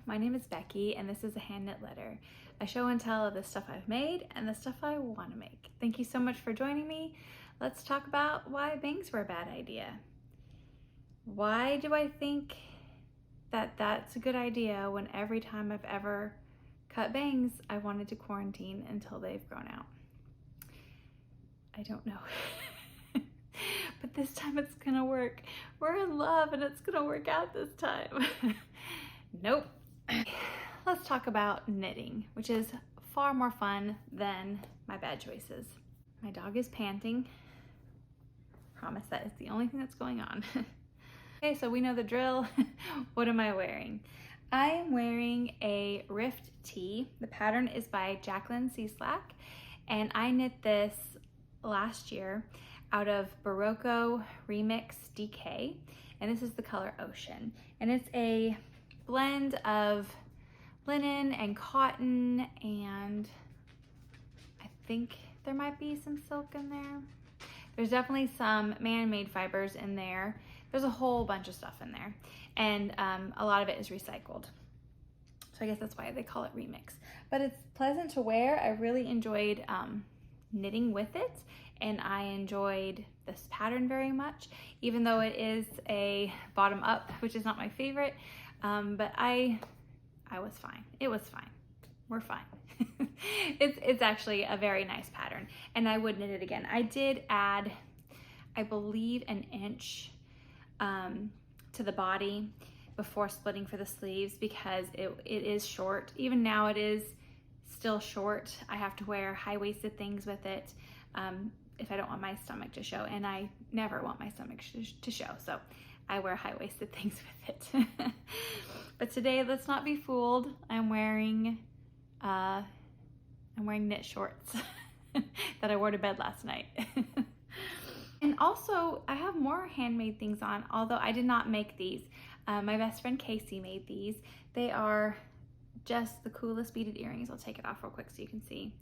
my name is Becky and this is a hand knit letter, a show and tell of the stuff I've made and the stuff I want to make. Thank you so much for joining me. Let's talk about why bangs were a bad idea. Why do I think that that's a good idea when every time I've ever cut bangs, I wanted to quarantine until they've grown out? I don't know. But this time it's gonna work. We're in love and it's gonna work out this time. Nope. Let's talk about knitting, which is far more fun than my bad choices. My dog is panting. Promise that is the only thing that's going on. Okay, so we know the drill. What am I wearing? I am wearing a rift tee. The pattern is by Jacqueline C. Slack, and I knit this last year out of Barocco Remix DK, and this is the color Ocean, and it's a blend of linen and cotton, and I think there might be some silk in there. There's definitely some man-made fibers in there. There's a whole bunch of stuff in there, and a lot of it is recycled. So I guess that's why they call it Remix. But it's pleasant to wear. I really enjoyed knitting with it, and I enjoyed this pattern very much, even though it is a bottom up, which is not my favorite. But I was fine. It was fine. We're fine. It's actually a very nice pattern, and I would knit it again. I did add, I believe, an inch to the body before splitting for the sleeves because it is short. Even now it is still short. I have to wear high-waisted things with it if I don't want my stomach to show, and I never want my stomach to show, so I wear high-waisted things with it. But today, let's not be fooled. I'm wearing knit shorts that I wore to bed last night. And also, I have more handmade things on, although I did not make these. My best friend Casey made these. They are just the coolest beaded earrings. I'll take it off real quick so you can see.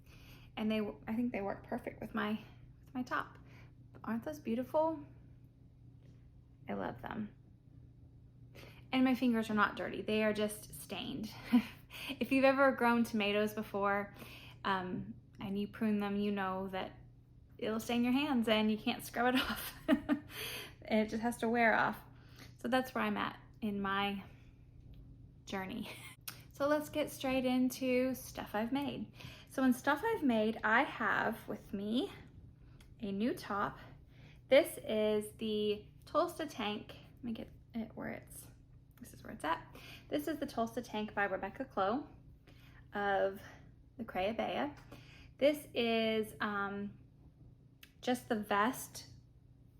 And I think they work perfect with my top. Aren't those beautiful? I love them. And my fingers are not dirty. They are just stained. If you've ever grown tomatoes before and you prune them, you know that it'll stain your hands and you can't scrub it off. And it just has to wear off. So that's where I'm at in my journey. So let's get straight into stuff I've made. So in stuff I've made, I have with me a new top. This is the Tolsta tank. Let me get it where this is where it's at. This is the Tolsta tank by Rebecca Clow of the Cray Abaya. This is just the vest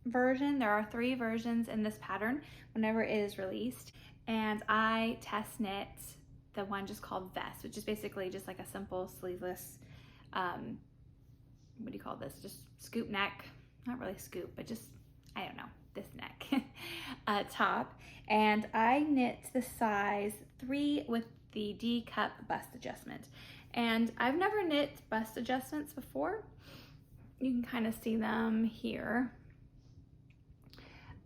version. There are 3 versions in this pattern whenever it is released, and I test knit the one just called vest, which is basically just like a simple sleeveless what do you call this, just scoop neck, not really scoop, but just, I don't know, this neck top. And I knit the size 3 with the D cup bust adjustment, and I've never knit bust adjustments before. You can kind of see them here.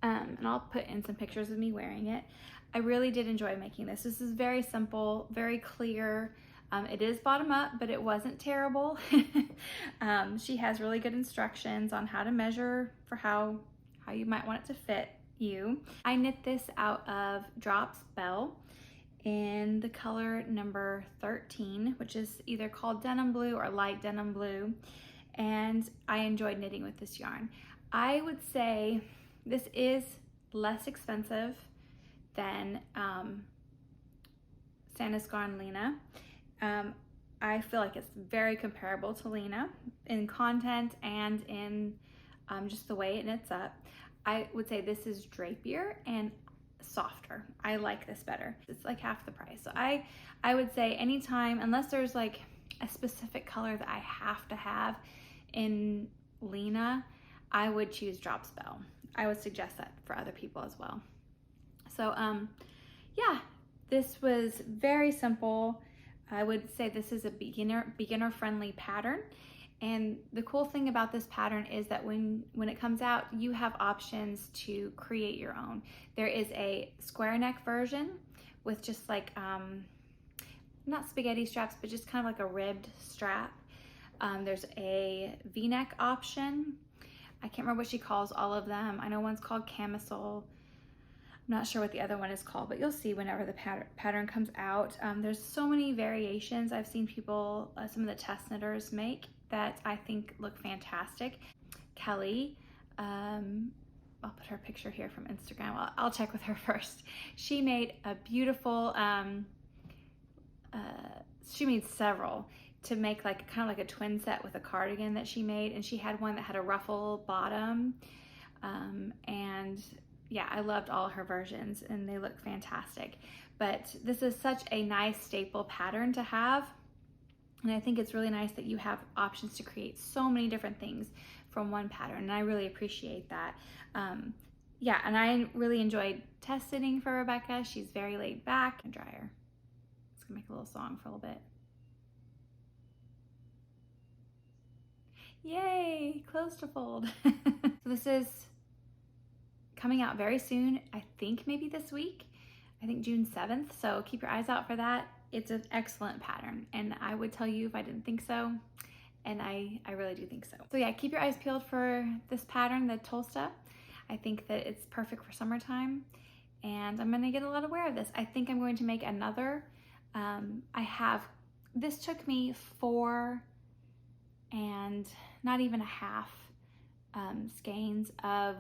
And I'll put in some pictures of me wearing it. I really did enjoy making this. This is very simple, very clear. It is bottom up, but it wasn't terrible. She has really good instructions on how to measure for how you might want it to fit you. I knit this out of Drops Belle in the color number 13, which is either called denim blue or light denim blue. And I enjoyed knitting with this yarn. I would say this is less expensive than Sandnes Garn Lena. I feel like it's very comparable to Lena in content and in just the way it knits up. I would say this is drapier and softer. I like this better. It's like half the price. So I would say anytime, unless there's like a specific color that I have to have in Lena, I would choose Drops Belle. I would suggest that for other people as well. So yeah, this was very simple. I would say this is a beginner friendly pattern, And the cool thing about this pattern is that when it comes out, you have options to create your own. There is a square neck version with just like not spaghetti straps, but just kind of like a ribbed strap. There's a V-neck option. I can't remember what she calls all of them. I know one's called camisole. I'm not sure what the other one is called, but you'll see whenever the pattern comes out. There's so many variations I've seen people, some of the test knitters make that I think look fantastic. Kelly, I'll put her picture here from Instagram. I'll check with her first. She made a beautiful, she made several to make like kind of like a twin set with a cardigan that she made, and she had one that had a ruffle bottom, and yeah, I loved all her versions and they look fantastic. But this is such a nice staple pattern to have, and I think it's really nice that you have options to create so many different things from one pattern, and I really appreciate that. Yeah, and I really enjoyed test sitting for Rebecca. She's very laid back and dryer. Let's make a little song for a little bit. Yay, close to fold. So this is coming out very soon. I think maybe this week. I think June 7th. So keep your eyes out for that. It's an excellent pattern, and I would tell you if I didn't think so. And I really do think so. So yeah, keep your eyes peeled for this pattern, the Tolsta. I think that it's perfect for summertime, and I'm gonna get a lot aware of this. I think I'm going to make another. This took me 4 and not even a half skeins of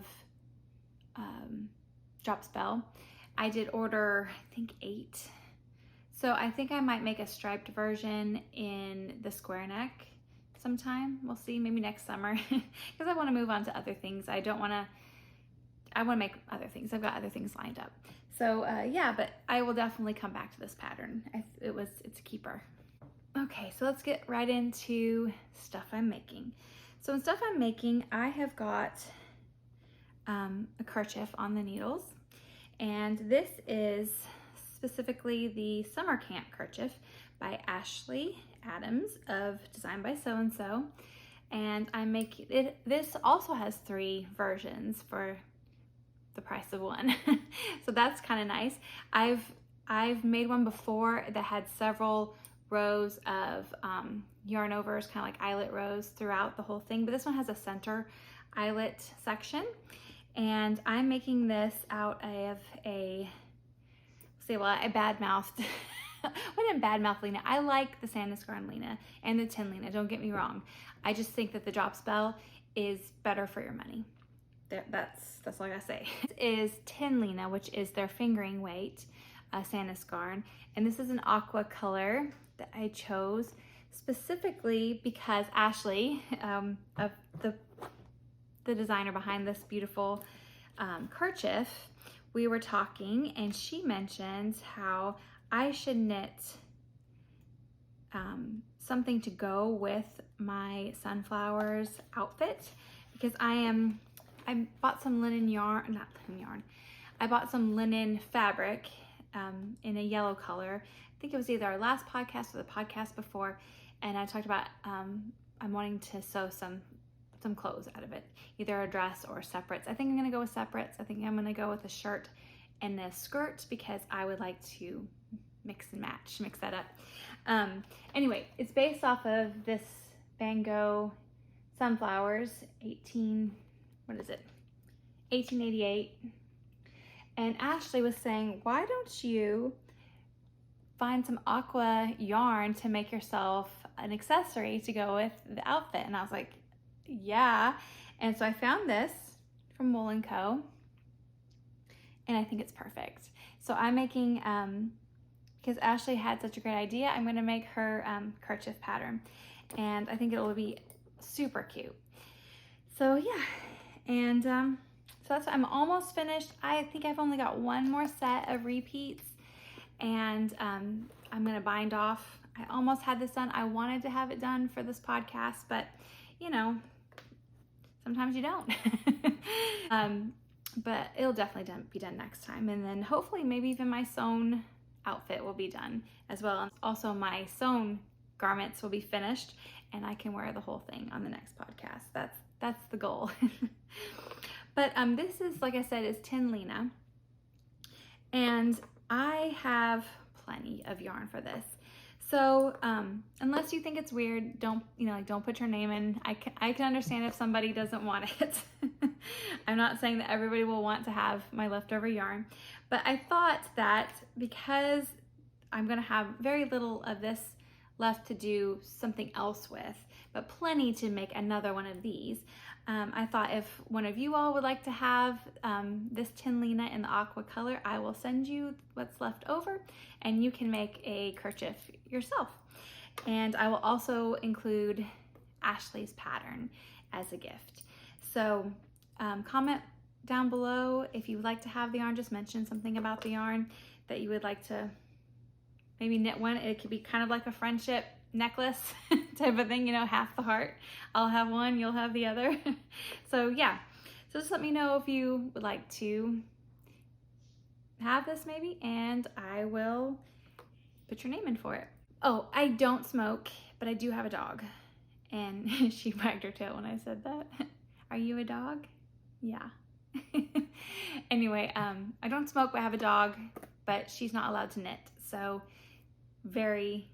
Drops Belle. I did order, I think 8. So I think I might make a striped version in the square neck sometime. We'll see, maybe next summer, because I want to move on to other things. I want to make other things. I've got other things lined up. So yeah, but I will definitely come back to this pattern. It's a keeper. Okay, so let's get right into stuff I'm making. So in stuff I'm making, I have got a kerchief on the needles, and this is specifically the Summer Camp Kerchief by Ashley Adams of Designed by So and So, and I'm making it. This also has 3 versions for the price of one, so that's kind of nice. I've made one before that had several rows of yarn overs, kind of like eyelet rows throughout the whole thing, but this one has a center eyelet section, and I'm making this out of a bad-mouthed I didn't badmouth Lena. I like the Sandnes Garn Lena and the Tynn Lena, don't get me wrong. I just think that the Drops Belle is better for your money. That's all I gotta say. This is Tynn Lena, which is their fingering weight Sandnes Garn, and this is an aqua color that I chose specifically because Ashley, of the designer behind this beautiful kerchief, we were talking, and she mentioned how I should knit something to go with my sunflowers outfit, because I bought some linen yarn, not linen yarn, I bought some linen fabric in a yellow color. I think it was either our last podcast or the podcast before, and I talked about I'm wanting to sew some clothes out of it, either a dress or separates. I think I'm gonna go with separates. I think I'm gonna go with a shirt and a skirt because I would like to mix that up. Anyway, it's based off of this Van Gogh sunflowers, 1888. And Ashley was saying, why don't you find some aqua yarn to make yourself an accessory to go with the outfit? And I was like, yeah. And so I found this from Wool & Co. and I think it's perfect. So I'm making, because Ashley had such a great idea, I'm gonna make her kerchief pattern, and I think it will be super cute. So yeah, and so that's, I'm almost finished. I think I've only got one more set of repeats, and I'm gonna bind off. I almost had this done. I wanted to have it done for this podcast, but you know, sometimes you don't. But it'll definitely be done next time, and then hopefully maybe even my sewn outfit will be done as well. Also, my sewn garments will be finished, and I can wear the whole thing on the next podcast. That's the goal. But this is, like I said, is Tynn Lena, and I have plenty of yarn for this. So unless you think it's weird, don't put your name in. I can understand if somebody doesn't want it. I'm not saying that everybody will want to have my leftover yarn, but I thought that because I'm gonna have very little of this left to do something else with, but plenty to make another one of these, I thought if one of you all would like to have this Tynn in the aqua color, I will send you what's left over and you can make a kerchief yourself. And I will also include Ashley's pattern as a gift. So comment down below if you would like to have the yarn. Just mention something about the yarn that you would like to maybe knit one. It could be kind of like a friendship necklace type of thing, half the heart. I'll have one, you'll have the other. So yeah, so just let me know if you would like to have this maybe, and I will put your name in for it. Oh, I don't smoke, but I do have a dog. And she wagged her tail when I said that. Are you a dog? Yeah. Anyway, I don't smoke, but I have a dog, but she's not allowed to knit. So very,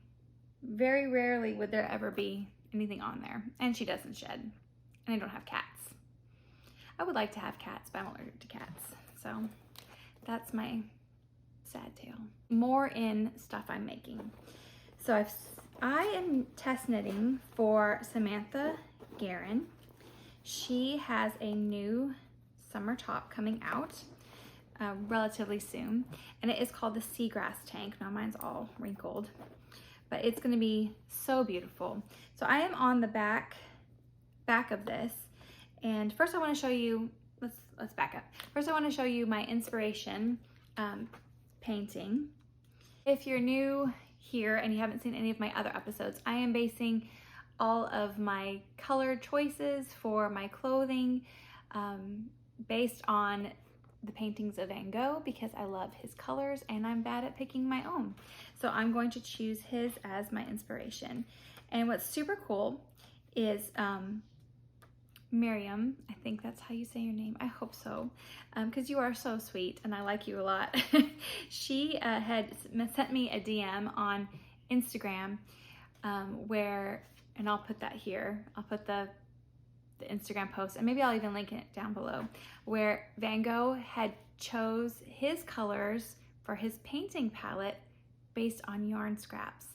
very rarely would there ever be anything on there. And she doesn't shed. And I don't have cats. I would like to have cats, but I'm allergic to cats. So that's my sad tale. More in stuff I'm making. So I am test knitting for Samantha Guerin. She has a new summer top coming out relatively soon, and it is called the Seagrass Tank. Now mine's all wrinkled, but it's going to be so beautiful. So I am on the back of this, and first I want to show you, let's back up. First I want to show you my inspiration painting. If you're new here and you haven't seen any of my other episodes, I am basing all of my color choices for my clothing based on the paintings of Van Gogh, because I love his colors and I'm bad at picking my own. So I'm going to choose his as my inspiration. And what's super cool is Miriam, I think that's how you say your name, I hope so, because you are so sweet and I like you a lot. She had sent me a DM on Instagram where, and I'll put that here, I'll put the Instagram post, and maybe I'll even link it down below, where Van Gogh had chose his colors for his painting palette based on yarn scraps.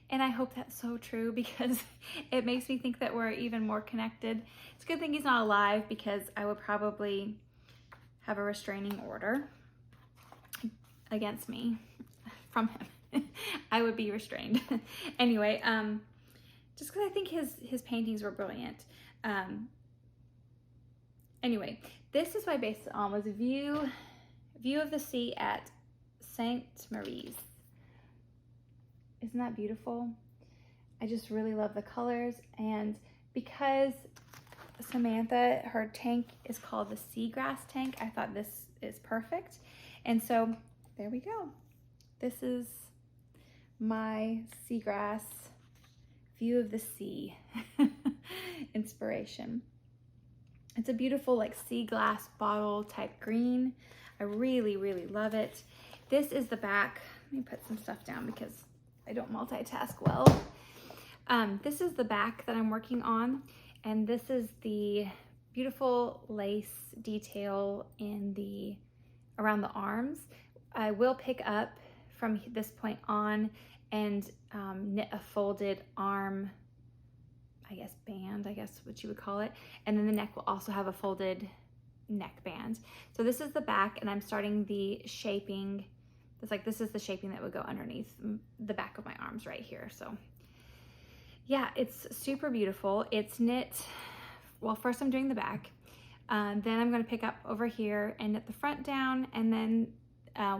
And I hope that's so true, because it makes me think that we're even more connected. It's a good thing he's not alive, because I would probably have a restraining order against me from him. I would be restrained. Anyway, just because I think his paintings were brilliant. Anyway, this is what I based it on, was a view of the sea at Sainte Marie's. Isn't that beautiful? I just really love the colors, and because Samantha, her tank is called the Seagrass Tank, I thought this is perfect. And so there we go. This is my seagrass view of the sea inspiration. It's a beautiful like sea glass bottle type green. I really, really love it. This is the back. Let me put some stuff down because I don't multitask well. This is the back that I'm working on, and this is the beautiful lace detail in around the arms. I will pick up from this point on and knit a folded arm, I guess band, I guess what you would call it. And then the neck will also have a folded neck band. So this is the back, and I'm starting the shaping. This is the shaping that would go underneath the back of my arms right here. So yeah, it's super beautiful. It's knit, well, first I'm doing the back. Then I'm gonna pick up over here and knit the front down. And then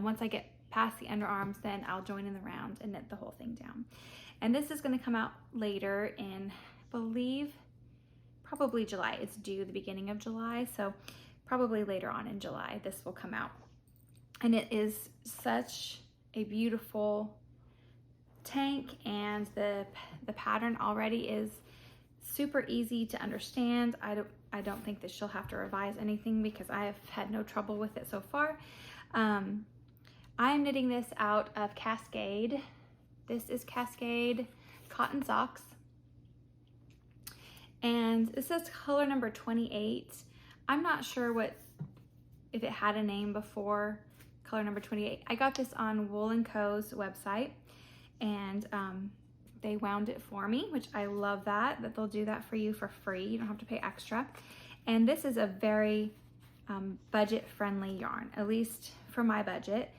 once I get past the underarms, then I'll join in the round and knit the whole thing down. And this is gonna come out later in, I believe, probably July. It's due the beginning of July, so probably later on in July this will come out. And it is such a beautiful tank, and the pattern already is super easy to understand. I don't think that she'll have to revise anything, because I have had no trouble with it so far. I'm knitting this out of Cascade This is Cascade Cotton Sox. And this says color number 28. I'm not sure if it had a name before color number 28. I got this on Wool & Co.'s website, and they wound it for me, which I love that they'll do that for you for free. You don't have to pay extra. And this is a very budget-friendly yarn, at least for my budget.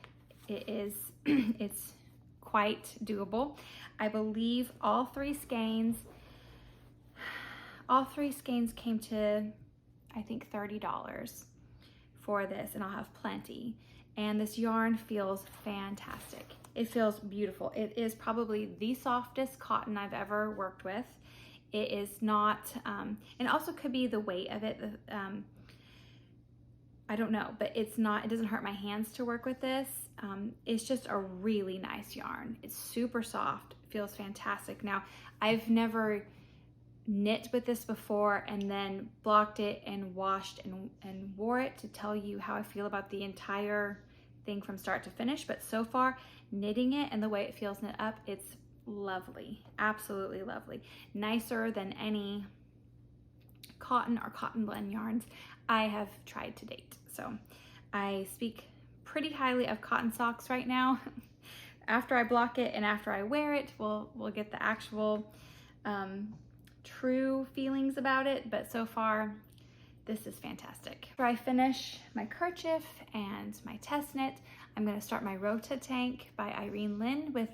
It is, it's quite doable. I believe all three skeins came to, I think, $30 for this, and I'll have plenty. And this yarn feels fantastic. It feels beautiful. It is probably the softest cotton I've ever worked with. It is not, and also could be the weight of it. I don't know, but it's not, it doesn't hurt my hands to work with this. It's just a really nice yarn. It's super soft, feels fantastic. Now, I've never knit with this before and then blocked it and washed and wore it to tell you how I feel about the entire thing from start to finish, but so far, knitting it and the way it feels knit up, it's lovely, absolutely lovely. Nicer than any cotton or cotton blend yarns I have tried to date. So I speak pretty highly of cotton socks right now. After I block it and after I wear it, we'll get the actual true feelings about it, but so far this is fantastic. After I finish my kerchief and my test knit, I'm going to start my Rota Tank by Irene Lynn with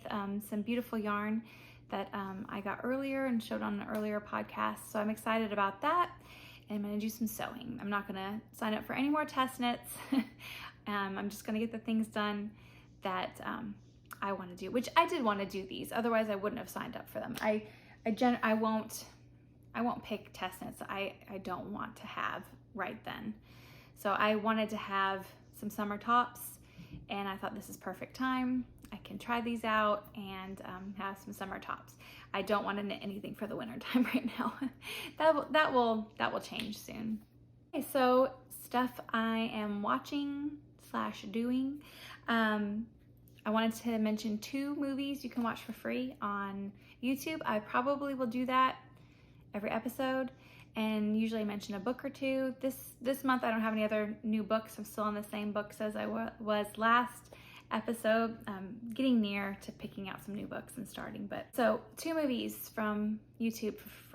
some beautiful yarn that I got earlier and showed on an earlier podcast. So I'm excited about that. And I'm going to do some sewing. I'm not going to sign up for any more test knits. I'm just going to get the things done that I want to do, which I did want to do these. Otherwise, I wouldn't have signed up for them. I won't pick test knits I don't want to have right then. So I wanted to have some summer tops, and I thought this is perfect time. I can try these out and have some summer tops. I don't want to knit anything for the winter time right now. that will change soon. Okay, so stuff I am watching / doing. I wanted to mention 2 movies you can watch for free on YouTube. I probably will do that every episode, and usually mention a book or 2. This month I don't have any other new books. I'm still on the same books as I was last episode. Getting near to picking out some new books and starting. But so 2 movies from YouTube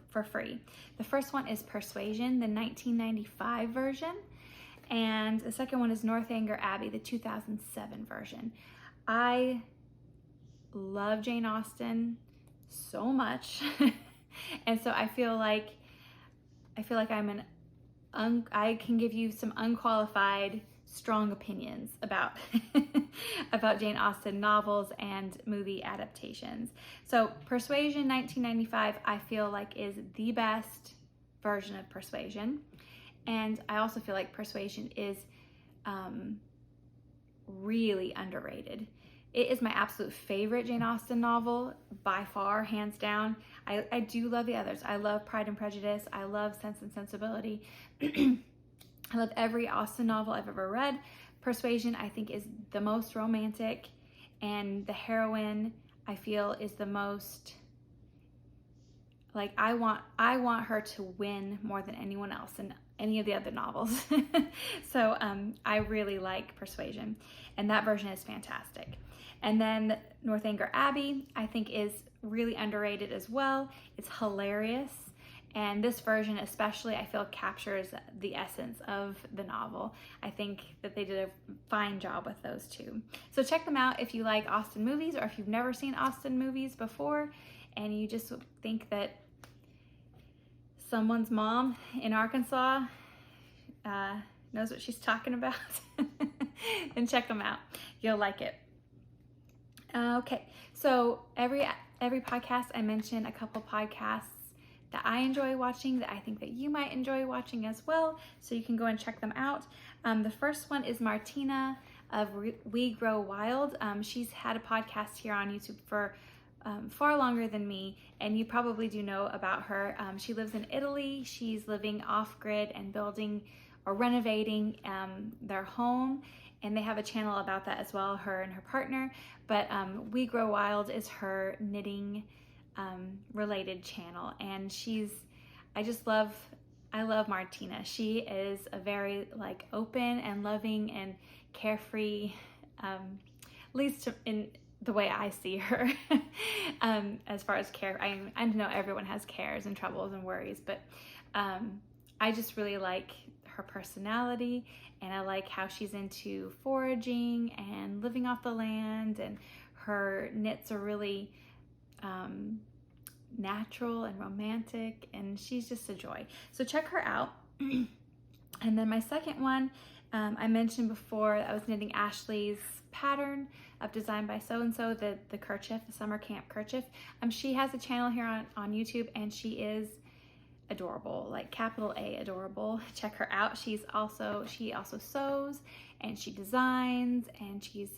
for free. The first one is Persuasion, the 1995 version, and the second one is Northanger Abbey, the 2007 version. I love Jane Austen so much. And so I feel like I can give you some unqualified, strong opinions about about Jane Austen novels and movie adaptations. So Persuasion 1995, I feel like is the best version of Persuasion. And I also feel like Persuasion is really underrated. It is my absolute favorite Jane Austen novel, by far, hands down. I do love the others. I love Pride and Prejudice. I love Sense and Sensibility. I love every Austen novel I've ever read. Persuasion, I think, is the most romantic, and the heroine, I feel, is the most, like, I want her to win more than anyone else in any of the other novels. So I really like Persuasion, and that version is fantastic. And then Northanger Abbey, I think, is really underrated as well. It's hilarious. And this version especially, I feel, captures the essence of the novel. I think that they did a fine job with those 2. So check them out if you like Austen movies, or if you've never seen Austen movies before and you just think that someone's mom in Arkansas knows what she's talking about, then check them out. You'll like it. Okay, so every podcast I mention a couple podcasts that I enjoy watching that I think that you might enjoy watching as well, so you can go and check them out. The first one is Martina of We Grow Wild. She's had a podcast here on YouTube for far longer than me, and you probably do know about her. She lives in Italy. She's living off-grid and building or renovating their home, and they have a channel about that as well, her and her partner. But We Grow Wild is her knitting related channel, and I love Martina. She is a very like open and loving and carefree, at least in the way I see her. As far as care, I know everyone has cares and troubles and worries, but I just really like her personality, and I like how she's into foraging and living off the land, and her knits are really natural and romantic, and she's just a joy. So check her out. And then my second one, I mentioned before, I was knitting Ashley's pattern of Designed by So-and-so, the kerchief, the summer camp kerchief. She has a channel here on YouTube, and she is adorable, like capital A adorable. Check her out. She also sews, and she designs, and she's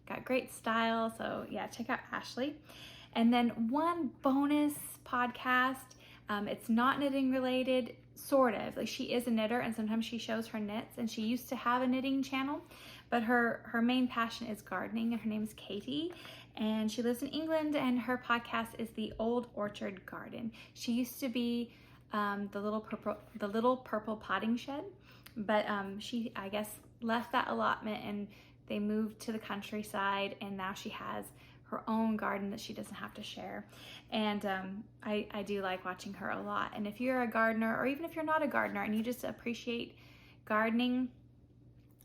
got great style. So yeah, check out Ashley. And then one bonus podcast, it's not knitting related, sort of. Like, she is a knitter, and sometimes she shows her knits, and she used to have a knitting channel, but her main passion is gardening, and her name is Katie, and she lives in England, and her podcast is The Old Orchard Garden. She used to be the little purple potting shed, but she, I guess, left that allotment, and they moved to the countryside, and now she has her own garden that she doesn't have to share. And I do like watching her a lot. And if you're a gardener, or even if you're not a gardener and you just appreciate gardening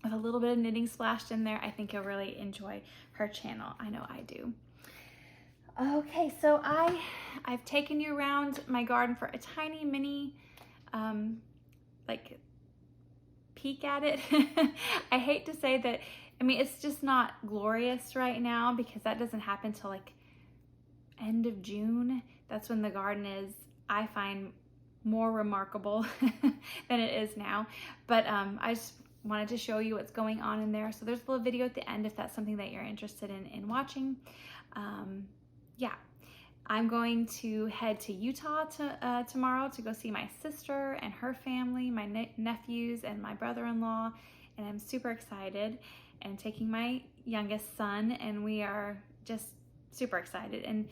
with a little bit of knitting splashed in there, I think you'll really enjoy her channel. I know I do. Okay, so I've taken you around my garden for a tiny mini like peek at it. I hate to say that, I mean, it's just not glorious right now, because that doesn't happen till like end of June. That's when the garden is, I find, more remarkable than it is now. But I just wanted to show you what's going on in there. So there's a little video at the end if that's something that you're interested in watching. Yeah, I'm going to head to Utah tomorrow to go see my sister and her family, my nephews and my brother-in-law, and I'm super excited. And taking my youngest son, and we are just super excited. And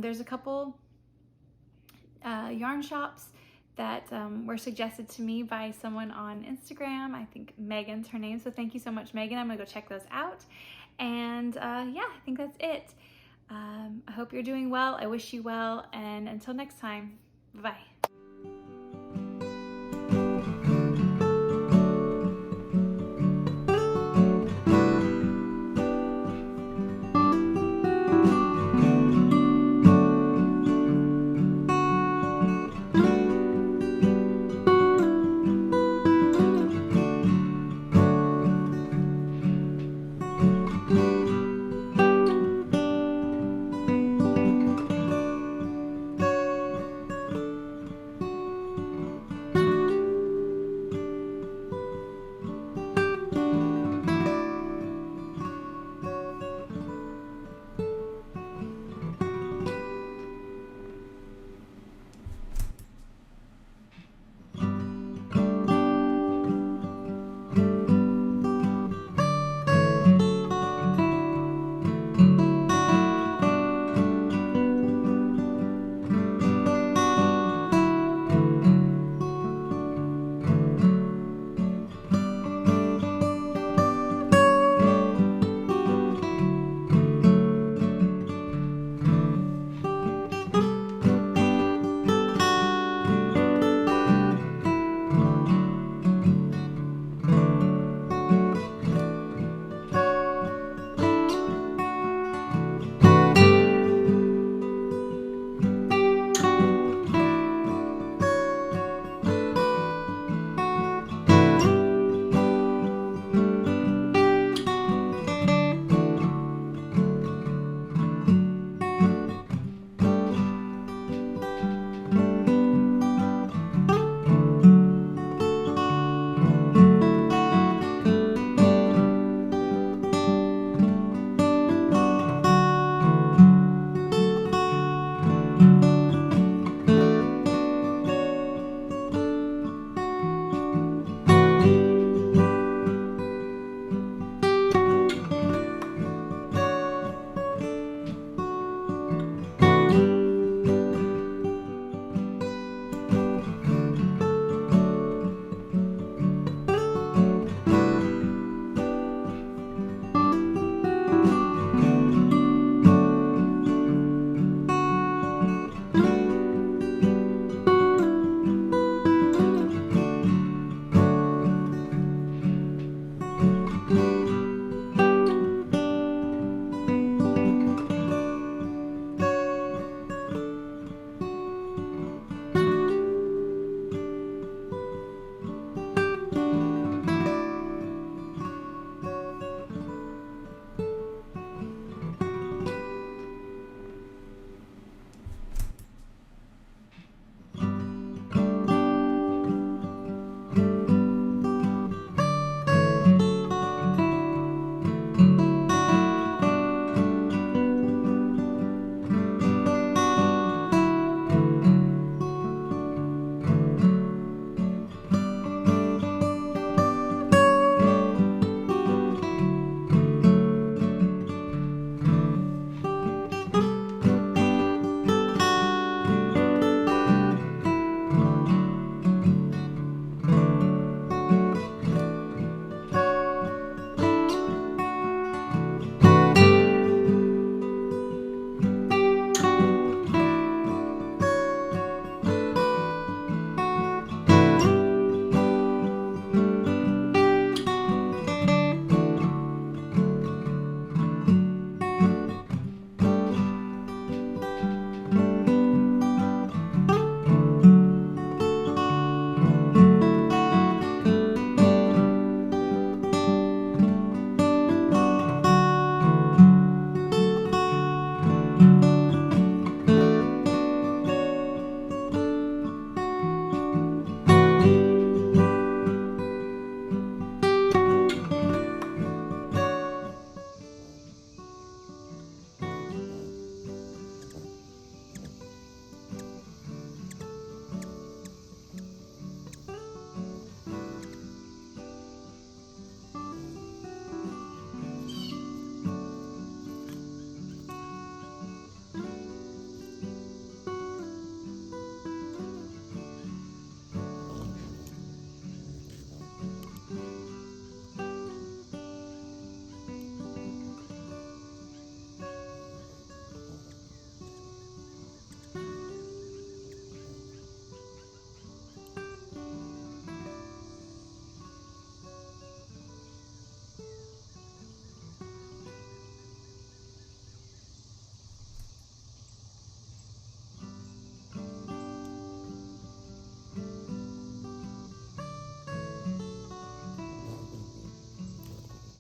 there's a couple yarn shops that were suggested to me by someone on Instagram. I think Megan's her name, so thank you so much, Megan. I'm gonna go check those out. And yeah, I think that's it. I hope you're doing well. I wish you well, and until next time, bye-bye.